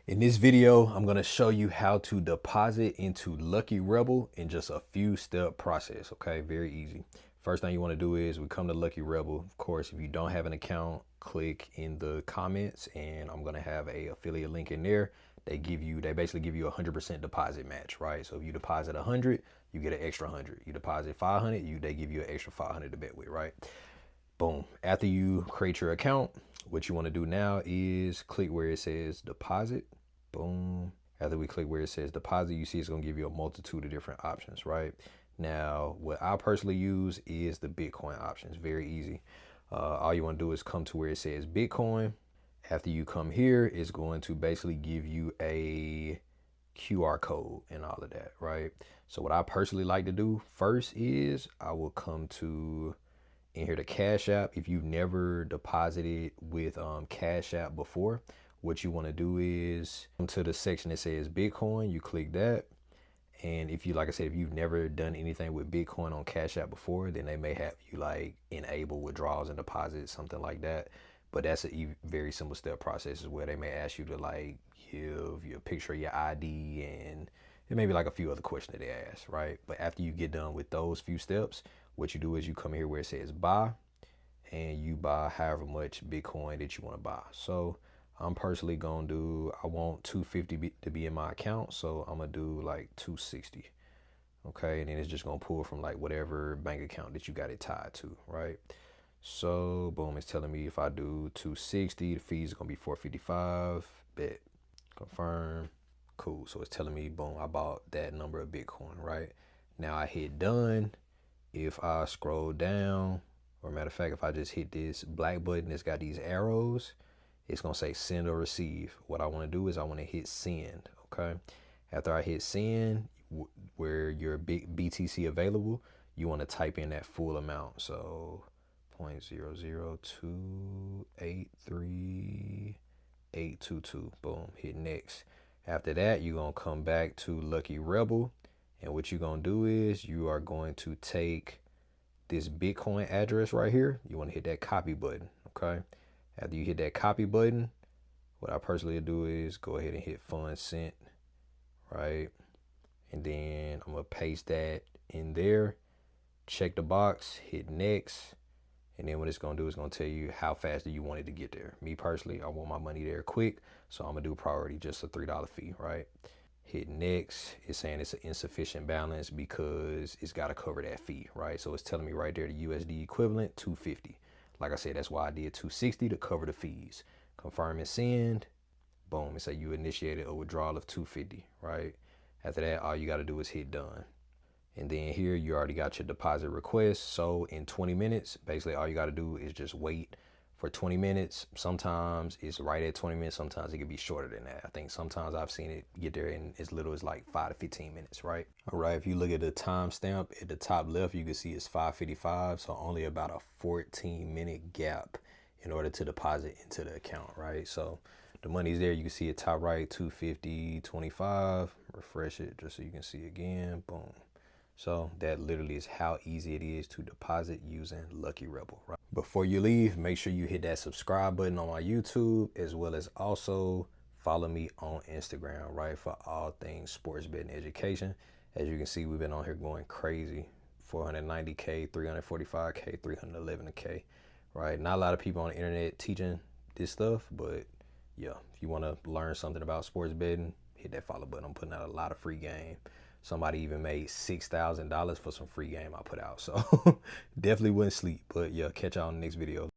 In this video, I'm gonna show you how to deposit into Lucky Rebel in just a few step process, okay? Very easy. First thing you wanna do is we come to Lucky Rebel. Of course, if you don't have an account, click in the comments and I'm gonna have a affiliate link in there. They basically give you a 100% deposit match, right? So if you deposit 100, you get an extra 100. You deposit 500, they give you an extra 500 to bet with, right? Boom. After you create your account, what you wanna do now is click where it says deposit. Boom. After we click where it says deposit, you see it's gonna give you a multitude of different options, right? Now, what I personally use is the Bitcoin options. Very easy. All you want to do is come to where it says Bitcoin. After you come here, it's going to basically give you a QR code and all of that, right? So what I personally like to do first is I will come to in here to Cash App. If you've never deposited with Cash App before, what you want to do is come to the section that says Bitcoin. You click that. And if you, like I said, if you've never done anything with Bitcoin on Cash App before, then they may have you like enable withdrawals and deposits, something like that. But that's a very simple step process where they may ask you to like give your picture of your ID and it may be like a few other questions that they ask, right? But after you get done with those few steps, what you do is you come here where it says buy and you buy however much Bitcoin that you want to buy. So I'm personally gonna do, I want 250 to be in my account, so I'm gonna do like 260. Okay, and then it's just gonna pull from like whatever bank account that you got it tied to, right? So boom, it's telling me if I do 260, the fees are gonna be 455. Bet, confirm, cool. So it's telling me boom, I bought that number of Bitcoin, right? Now I hit done. If I scroll down, or matter of fact, if I just hit this black button that's got these arrows, it's gonna say send or receive. What I wanna do is I wanna hit send, okay? After I hit send, where your big BTC available, you wanna type in that full amount. So 0.00283.822, boom, hit next. After that, you're gonna come back to Lucky Rebel. And what you're gonna do is you are going to take this Bitcoin address right here. You wanna hit that copy button, okay? After you hit that copy button, what I personally do is go ahead and hit funds sent, right? And then I'm gonna paste that in there, check the box, hit next. And then what it's gonna do is gonna tell you how fast do you want it to get there. Me personally, I want my money there quick. So I'm gonna do priority, just a $3 fee, right? Hit next. It's saying it's an insufficient balance because it's gotta cover that fee, right? So it's telling me right there the USD equivalent, 250. Like I said, that's why I did 260 to cover the fees. Confirm and send. Boom. It say you initiated a withdrawal of 250, right? After that, all you got to do is hit done. And then here you already got your deposit request. So in 20 minutes, basically all you got to do is just wait for 20 minutes. Sometimes it's right at 20 minutes. Sometimes it can be shorter than that. I think sometimes I've seen it get there in as little as like 5 to 15 minutes, right? All right, if you look at the timestamp at the top left, you can see it's 5:55. So only about a 14-minute gap in order to deposit into the account, right? So the money's there. You can see it top right, 250.25. Refresh it just so you can see again. Boom. So that literally is how easy it is to deposit using Lucky Rebel, right? Before you leave, make sure you hit that subscribe button on my YouTube, as well as also follow me on Instagram, right? For all things sports betting education. As you can see, we've been on here going crazy. 490K, 345K, 311K, right? Not a lot of people on the internet teaching this stuff, but yeah, if you want to learn something about sports betting, hit that follow button. I'm putting out a lot of free game. Somebody even made $6,000 for some free game I put out. So definitely wouldn't sleep. But yeah, catch y'all in the next video.